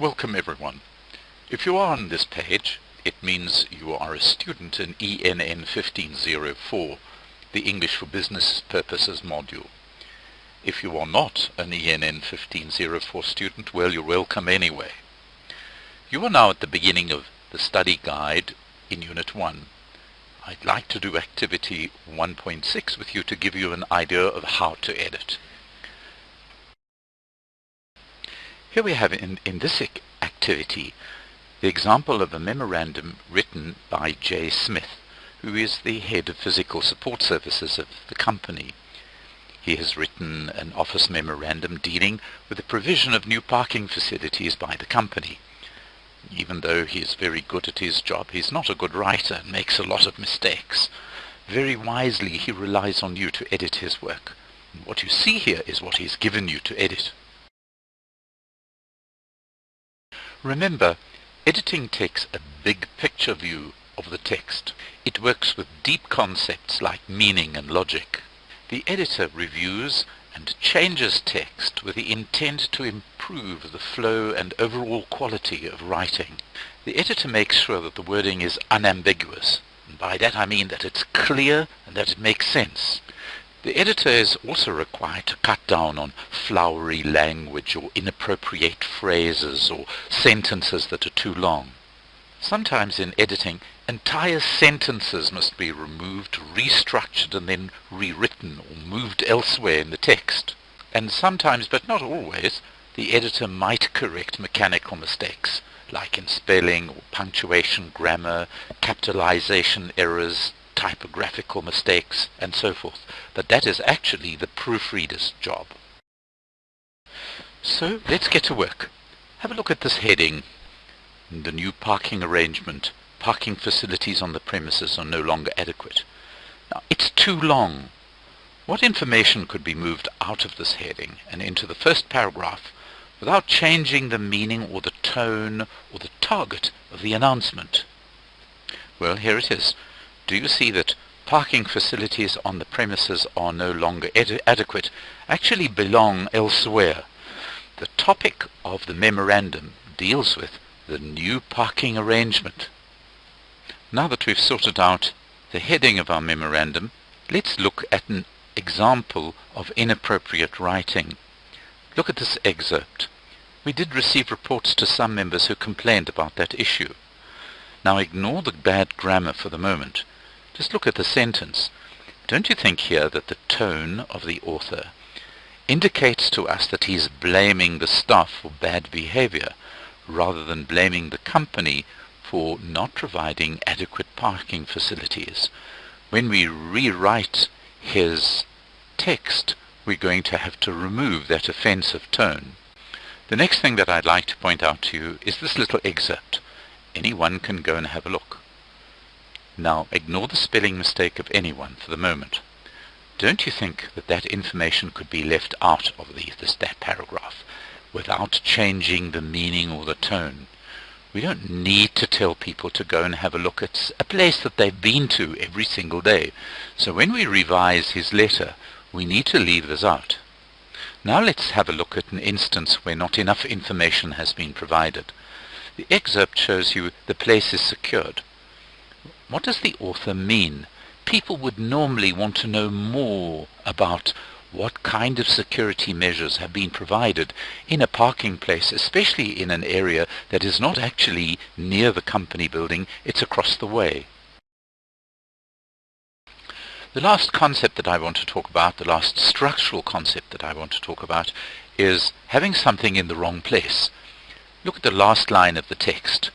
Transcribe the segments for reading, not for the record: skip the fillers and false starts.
Welcome everyone. If you are on this page, it means you are a student in ENN 1504, the English for Business Purposes module. If you are not an ENN 1504 student, well, you're welcome anyway. You are now at the beginning of the study guide in Unit 1. I'd like to do activity 1.6 with you to give you an idea of how to edit. Here we have in this activity the example of a memorandum written by J. Smith, who is the head of physical support services of the company. He has written an office memorandum dealing with the provision of new parking facilities by the company. Even though he is very good at his job, he's not a good writer and makes a lot of mistakes. Very wisely, he relies on you to edit his work. And what you see here is what he's given you to edit. Remember, editing takes a big picture view of the text. It works with deep concepts like meaning and logic. The editor reviews and changes text with the intent to improve the flow and overall quality of writing. The editor makes sure that the wording is unambiguous, and by that I mean that it's clear and that it makes sense. The editor is also required to cut down on flowery language or inappropriate phrases or sentences that are too long. Sometimes in editing, entire sentences must be removed, restructured and then rewritten or moved elsewhere in the text. And sometimes, but not always, the editor might correct mechanical mistakes, like in spelling or punctuation, grammar, capitalization errors, typographical mistakes, and so forth. But that is actually the proofreader's job. So let's get to work. Have a look at this heading. The new parking arrangement. Parking facilities on the premises are no longer adequate. Now, it's too long. What information could be moved out of this heading and into the first paragraph without changing the meaning or the tone or the target of the announcement? Well, here it is. Do you see that parking facilities on the premises are no longer adequate actually belong elsewhere? The topic of the memorandum deals with the new parking arrangement. Now that we've sorted out the heading of our memorandum, let's look at an example of inappropriate writing. Look at this excerpt. We did receive reports to some members who complained about that issue. Now ignore the bad grammar for the moment. Just look at the sentence. Don't you think here that the tone of the author indicates to us that he's blaming the staff for bad behavior rather than blaming the company for not providing adequate parking facilities? When we rewrite his text, we're going to have to remove that offensive tone. The next thing that I'd like to point out to you is this little excerpt. Anyone can go and have a look. Now, ignore the spelling mistake of anyone for the moment. Don't you think that that information could be left out of that paragraph without changing the meaning or the tone? We don't need to tell people to go and have a look at a place that they've been to every single day. So when we revise his letter, we need to leave this out. Now let's have a look at an instance where not enough information has been provided. The excerpt shows you the place is secured. What does the author mean? People would normally want to know more about what kind of security measures have been provided in a parking place, especially in an area that is not actually near the company building, it's across the way. The last concept that I want to talk about, the last structural concept that I want to talk about, is having something in the wrong place. Look at the last line of the text.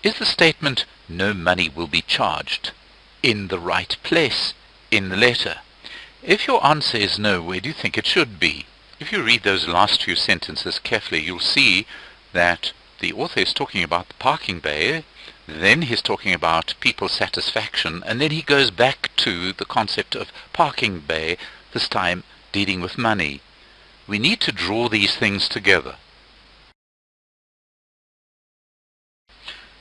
Is the statement, "no money will be charged," in the right place in the letter? If your answer is no, where do you think it should be? If you read those last few sentences carefully, you'll see that the author is talking about the parking bay, then he's talking about people's satisfaction, and then he goes back to the concept of parking bay, this time dealing with money. We need to draw these things together.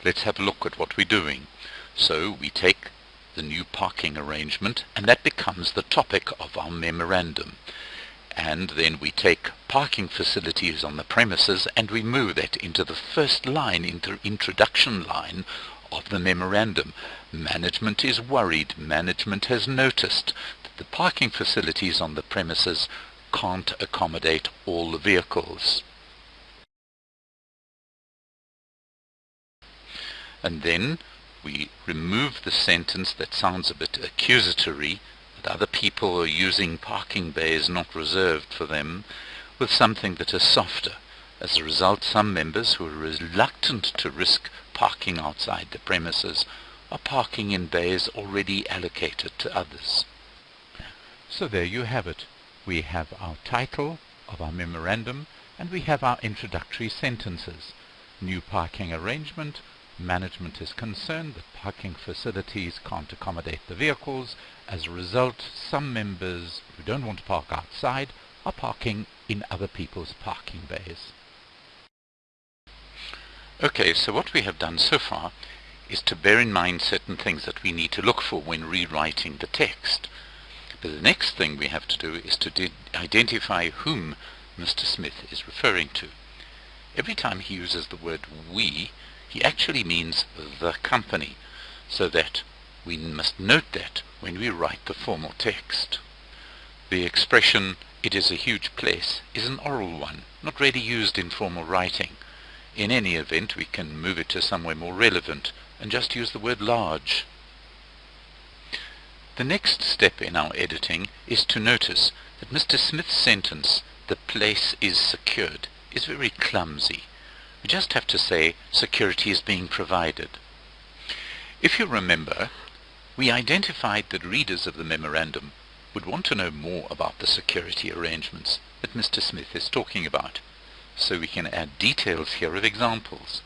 Let's have a look at what we're doing. So we take the new parking arrangement, and that becomes the topic of our memorandum. And then we take parking facilities on the premises and we move that into the first line, introduction line of the memorandum. Management is worried. Management has noticed that the parking facilities on the premises can't accommodate all the vehicles. And then we remove the sentence that sounds a bit accusatory, that other people are using parking bays not reserved for them, with something that is softer. As a result, some members who are reluctant to risk parking outside the premises are parking in bays already allocated to others. So there you have it. We have our title of our memorandum and we have our introductory sentences. New parking arrangement. Management is concerned that parking facilities can't accommodate the vehicles. As a result, some members who don't want to park outside are parking in other people's parking bays. Okay, so what we have done so far is to bear in mind certain things that we need to look for when rewriting the text. But the next thing we have to do is to identify whom Mr. Smith is referring to. Every time he uses the word we, he actually means the company, so that we must note that when we write the formal text. The expression, "it is a huge place," is an oral one, not really used in formal writing. In any event, we can move it to somewhere more relevant and just use the word large. The next step in our editing is to notice that Mr. Smith's sentence, "the place is secured," is very clumsy. We just have to say, "security is being provided." If you remember, we identified that readers of the memorandum would want to know more about the security arrangements that Mr. Smith is talking about. So we can add details here of examples.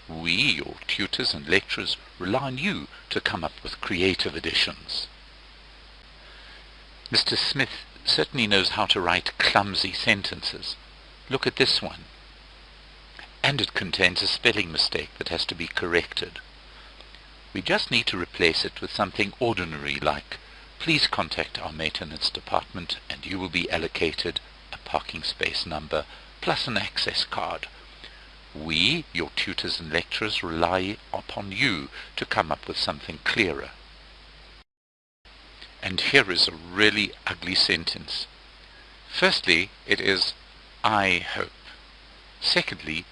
We, your tutors and lecturers, rely on you to come up with creative additions. Mr. Smith certainly knows how to write clumsy sentences. Look at this one. And it contains a spelling mistake that has to be corrected. We just need to replace it with something ordinary like, "Please contact our maintenance department and you will be allocated a parking space number plus an access card. We, your tutors and lecturers, rely upon you to come up with something clearer." And here is a really ugly sentence. Firstly, it is, "I hope." Secondly,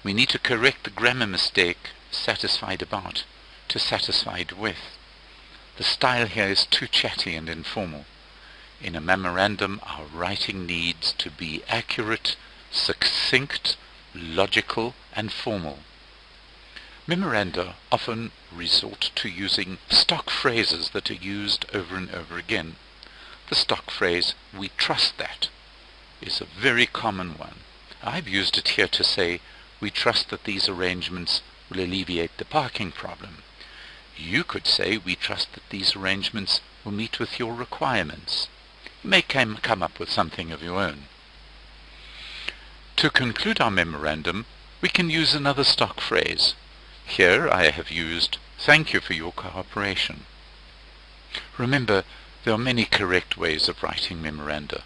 we need to correct the grammar mistake "satisfied about" to "satisfied with." The style here is too chatty and informal. In a memorandum, our writing needs to be accurate, succinct, logical, and formal. Memoranda often resort to using stock phrases that are used over and over again. The stock phrase, "we trust that," is a very common one. I've used it here to say, "we trust that these arrangements will alleviate the parking problem." You could say, "we trust that these arrangements will meet with your requirements." You may come up with something of your own. To conclude our memorandum, we can use another stock phrase. Here I have used, "Thank you for your cooperation." Remember, there are many correct ways of writing memoranda.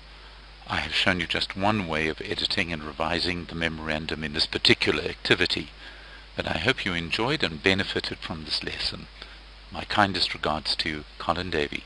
I have shown you just one way of editing and revising the memorandum in this particular activity, but I hope you enjoyed and benefited from this lesson. My kindest regards to you, Colin Davey.